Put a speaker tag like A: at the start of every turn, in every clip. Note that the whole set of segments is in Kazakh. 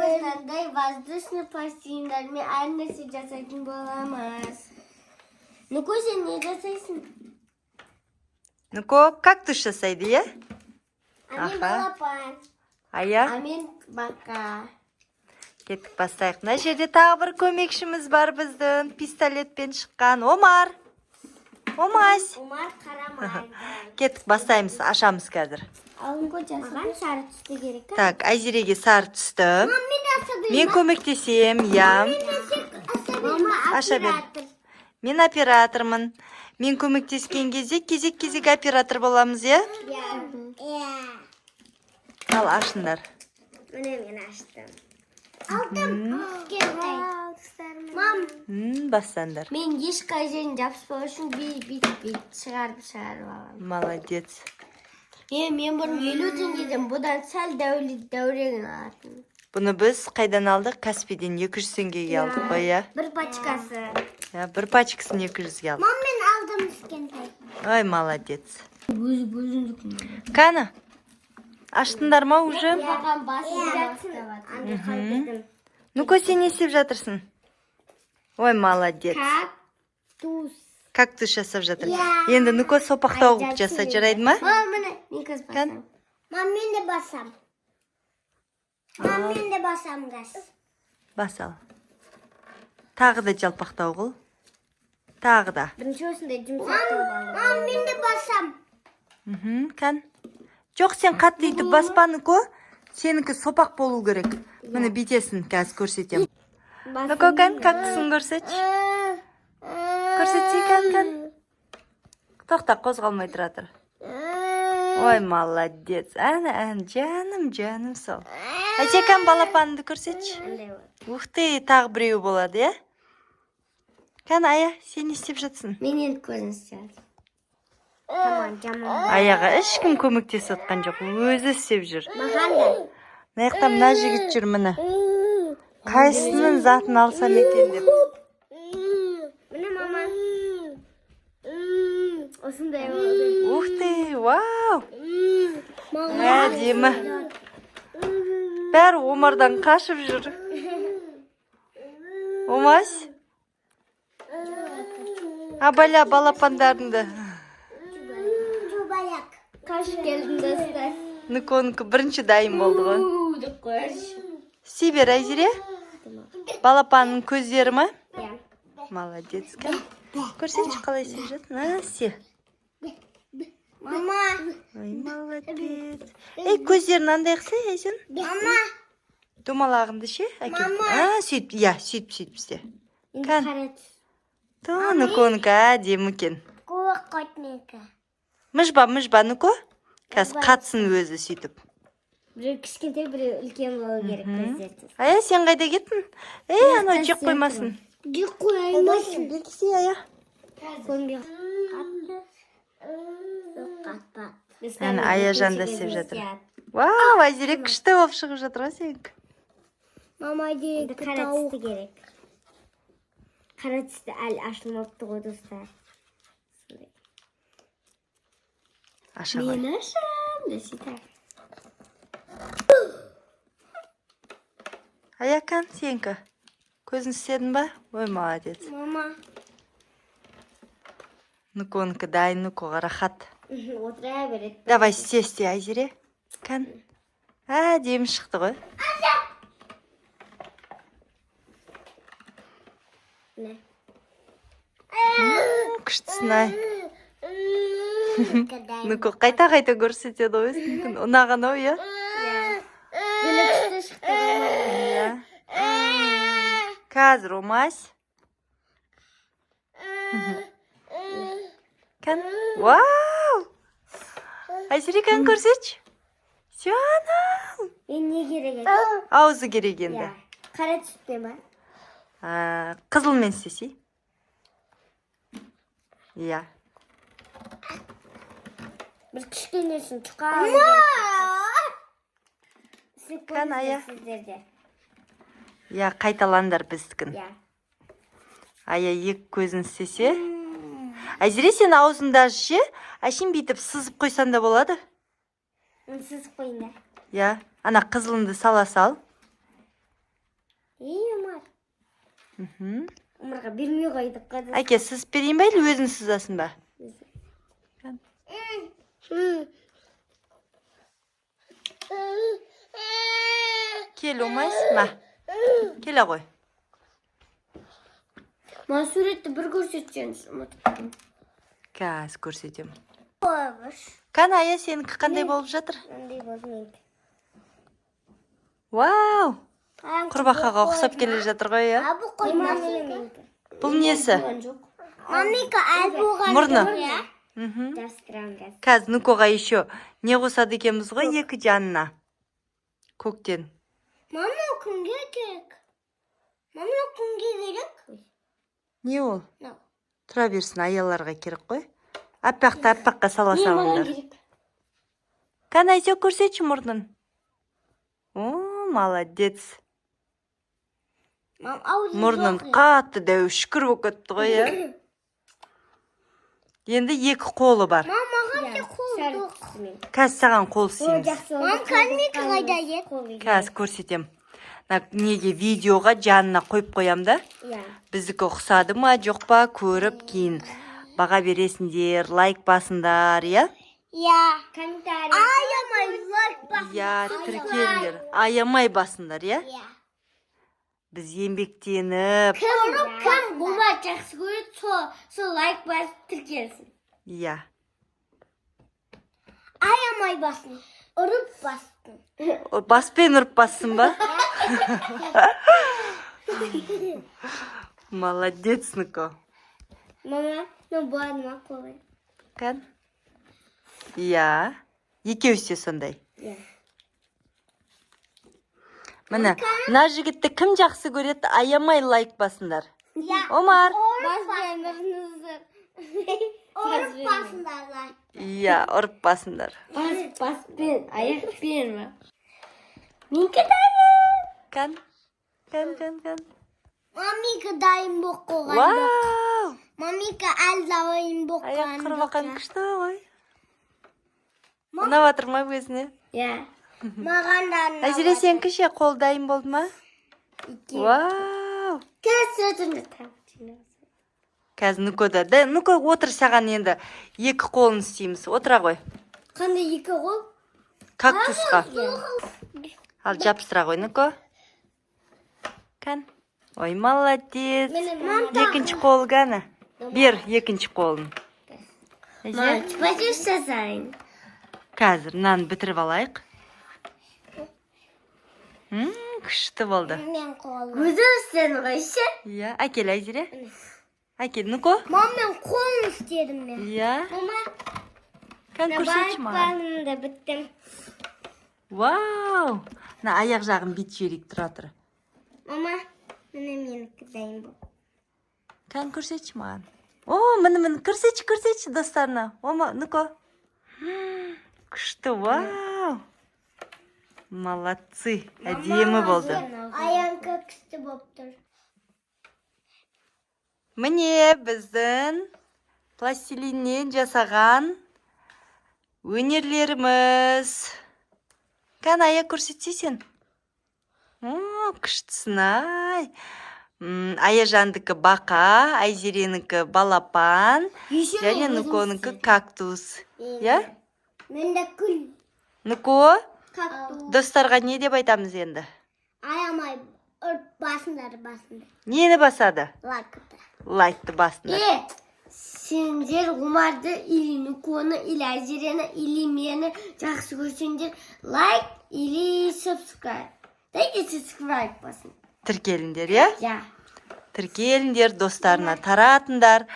A: Arkadaşlar воздушный пластинlerle annesi жасайтын боламыз. Nuko sen ne жасайсың?
B: Nuko кактус жасайды, иә?
A: Амен балапан.
B: Ая?
A: Амен бака.
B: Кеттік бастайық. Мына жерде тағы бір көмекшіміз бар біздің. Пистолетпен шыққан Омар. Омас.
A: Омар қарамайды.
B: Кеттік бастаймыз, ашамыз қазір.
A: Маған сары түсті керек.
B: Так, Айзереге сары түсті. Мен көмектесем, я. Аша бер. Мен оператормын. Мен көмектескен кезде кезек-кезек оператор боламыз, иә? Ал, ашыңдар.
A: Міне мен аштым. Алдым. Мам.
B: Бастаңдар.
A: Мен ешқай жерін жабыспау үшін бит шығарып аламын.
B: Молодец.
A: Мен бұрын 50 теңгеден бұдан сәл дәурегін алатын.
B: Бұны біз қайдан алдық? Каспийден 200 теңгеге алдық қой, иә?
A: Бір пачкасы.
B: Бір пачкасын 200-ге алдық.
A: Мам, мен алдым кішкентай.
B: Ой, молодец.
A: Өзіндік.
B: Кәні? Аштыңдар ма уже?
A: Маған басып жатсын.
B: Ну-ка, сен не істеп жатырсың? Ой, молодец.
A: Кактус.
B: Кактус жасап жатыр. Енді ну-ка сопақтау жаса жарайды ма?
A: Мам, міне, мен көз басам. Мам, мен де басам. Мам, мен де басам, газ.
B: Басал. Тағы да жалпақтау қыл. Тағы да.
A: Бірінші осындай жұмсақтың балы. Мам, мен де басам.
B: Кән. Жоқ, сен қатты етіп баспаны ко. Сенікі сопақ болу керек. Міне бетесін қазір көрсетем. Ну-ка, кән, кактусын көрсетші. Көрсетсей, кән. Тоқта, қозғалмай тұратыр. Ой, молодец. Ән, жаным сол. Әсекән балапанды көрсетші. Ух ты, тағы біреу болады, е? Кән, Ая, сен не істеп жатсың?
A: Мен енді көзін істеп. Жаман.
B: Аяға ешкім көмектесіп отқан жоқ, өзі істеп жүр.
A: Маған да.
B: Мына мына жігіт жүр міне. Қайсының затын алсам екен деп.
A: Міне мама. Осындай болды.
B: Ух ты, вау! Әдемі. Бәрі Омардан қашып жүр. Омас? Абаля балапандарыңды.
A: Қашып келдім достар.
B: Нүкі бірінші дайын болды ғой.
A: Деп қойшы.
B: Сибер, Айзере? Балапанның көздері ма?
A: Иә.
B: Молодец. Көрсетші қалай сеп жатыр. Се.
A: Мама.
B: Ой, молодец. Ей, көздерін андай қысы, Айзен?
A: Мама.
B: Домалағынды ше?
A: Мама.
B: Сөйтіп, иә, сөйтіп істе.
A: Қарат.
B: Нүкі әдемі екен.
A: Қоқотника.
B: Мұжба, нүкі? Қазір қатсын өзі сөйтіп.
A: Біреу кішкентай, біреу үлкен болу керек көздерді.
B: Ая, сен қайда кеттің? Анау жек қоймасын.
A: Жек қоймасын.
B: Белгісі, Ая.
A: Көнбе. Қатпа.
B: Аяжан да істеп жатыр. Вау, Айзере күшті болып шығып жатыр ғой сенікі.
A: Мама дейді, қара түсті керек. Қара түсті әлі ашылмапты ғой достар.
B: Аша ғой.
A: Мен ашам да сөйтіп.
B: Аякан, сенікі. Көзін істедің ба? Ой, молодец.
A: Мама.
B: Нүконікі дайын, нүкіға рахат.
A: Отыра береді.
B: Давай істе, Айзере. Кән. Әдемі шықты ғой.
A: Не?
B: Күштісін ай. Нүкі қайта көрсетеді ғой. Ұнаған ой, я?
A: Бүлікісті шықты.
B: Қазір Омас. Кән. Вау! Айзере кән көрсетші. Сюанам.
A: Мен не керек еді?
B: Аузы керек енді.
A: Қара түсті ма?
B: Қызылмен істесей. Иә.
A: Бір кішкенесін тұқалы.
B: Кән, Ая.
A: Сіздерде.
B: Иә, қайталандар біздікін.
A: Иә.
B: Ая екі көзін істесе. Айзере сен аузында ше, әшін бейтіп сызып қойсан да болады.
A: Сызып қойында.
B: Я, ана қызылынды сала сал.
A: Умар. Умарға бермей қойдық қазір.
B: Әке, сызып берейін бе, или өзің сызасың ба? Кел, омайсың ма? Келе ғой.
A: Ма суретті бір көрсетсеңіз ұмытып.
B: Қазір көрсетем.
A: Қойғыш.
B: Кәні, ая, сенікі қандай болып жатыр?
A: Қандай болмайды.
B: Вау! Құрбақаға ұқсап келе жатыр ғой, я?
A: Абы қоймасы.
B: Бұл несі?
A: Мамика әл болған.
B: Мұрны.
A: Мхм. Дастырам қазір.
B: Қазір Нукоға еще не қосады екенбіз ғой, екі жанына. Көктен.
A: Мама күнге керек. Мама күнге керек.
B: Не ол?
A: Мынау.
B: Тұра берсін, аяларға керек қой. Аппаққа сала салыңдар. Кән, айсе көрсетші мұрнын. О, молодец. Мұрнын қатты дәу шүкір болып кетті ғой, я? Енді екі қолы бар.
A: Мамаға да қол жоқ.
B: Қазір саған қол сүйіміз.
A: Мам, кәлмек қайда ет?
B: Қазір көрсетем. Неге видеоға жанына қойып қоям да?
A: Иә.
B: Біздікі ұқсады ма, жоқ па, көріп кейін баға бересіңдер, лайк басыңдар, я?
A: Иә. Комментарий. Аямай лайк басыңдар.
B: Я, тіркеліңдер. Аямай басыңдар, я?
A: Иә.
B: Біз еңбектеніп.
A: Кім бұма жақсы көреді, сол лайк басып тіркелсін.
B: Я.
A: Аямай басын. Ұрып бастың.
B: Баспен ұрып бассын ба? Молодец, Нуко.
A: Мама, бұрыма қолай.
B: Кән? Я. Екеуісі сондай.
A: Иә.
B: Міне, мына жігітті кім жақсы көреді, аямай лайк басыңдар.
A: Иә.
B: Омар.
A: Ұрып басыңдар.
B: Иә, ұрып басыңдар.
A: Баспен, аяқпен ма? Менікі дайын.
B: Кән.
A: Мамика дайын боқ қоған.
B: Вау!
A: Мамика әл дайын боқ
B: Аяқ
A: қоған.
B: құрбақан күшті ғой. Ұнап атыр ма өзіне?
A: Иә. Маған да ұнап.
B: Әзіре сен кіше қол дайын болды ма? Вау!
A: Кәсетіңді тапчыңыз.
B: Қазір Нукода. Нуко отыр саған енді екі қолын істейміз. Отыра ғой.
A: Қандай екі қол?
B: Кактусқа. Ал жапсыра ғой, Нуко. Кән. Ой, молодец. Екінші қол ғана. Бер екінші қолын.
A: Чупа-чуп жасайын.
B: Қазір нан бітіріп алайық. Күшті болды.
A: Мен қолым. Өзі істедім ғойшы?
B: Иә, әкел Айзере. Әкел, Нуко.
A: Мам, мен қолын істедім мен.
B: Иә.
A: Мама,
B: Кән көрсетші маған.
A: балымды біттім.
B: Вау! Аяқ жағын бет жіберейік, тұра тұр.
A: Мама, міне менікі дайын бұл.
B: Кән көрсетші маған. О, мені көрсетші достарына. Ома, Нуко. Күшті, вау! Молодцы, әдемі болды.
A: Аянка күшті болып тұр.
B: Міне біздің пластилиннен жасаған өнерлеріміз. Кән, аяқ көрсетсейсен. Күштісін, ай. Аяжандікі бақа, Айзеренікі балапан, және Нуконікі кактус. Я?
A: Менде күл.
B: Нуко,
A: Кактус.
B: достарға не деп айтамыз енді?
A: Аямай, ұрт басындар.
B: Нені басады?
A: Лайкты.
B: Лайкты басындар.
A: Сендер Омарды, или Нуконы, или Айзерені, или мені жақсы көрсеңдер, лайк или subscribe. Дайке subscribe басын.
B: Тіркеліңдер, я?
A: Я.
B: Тіркеліңдер, достарына таратыңдар.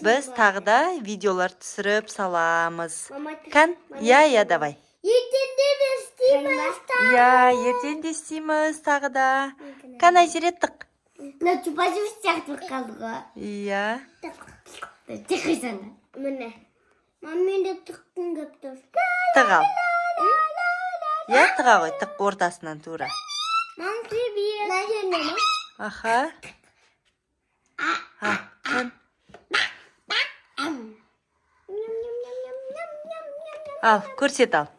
B: Біз тағда видеолар түсіріп саламыз. Кән? Я, давай.
A: Ертеңден істейміз.
B: Я, ертең де істейміз тағда. Кән, Айзере тық.
A: Чупа-чуп сияқты қалды ғой.
B: Я.
A: Тықайсана. Міне. Мам, менде тыққын көп тұр.
B: Тығал. Я, тыға ғой, тық ортасынан тура.
A: Мам, привет. Наверное.
B: Аха. Кән. Ал, көрсет ал.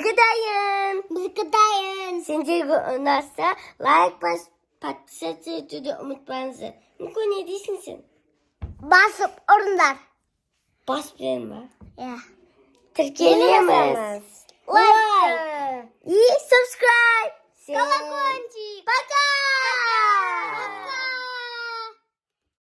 A: Birlikteyiz. Birlikteyiz. Sence nasılsa like bas, patlatı da unutmayınız. Niko ne diyorsun sen? Basıp orunlar. Bas benim var. Ya. Türkiye'liyemez. Like. İyi subscribe. Колокольчик.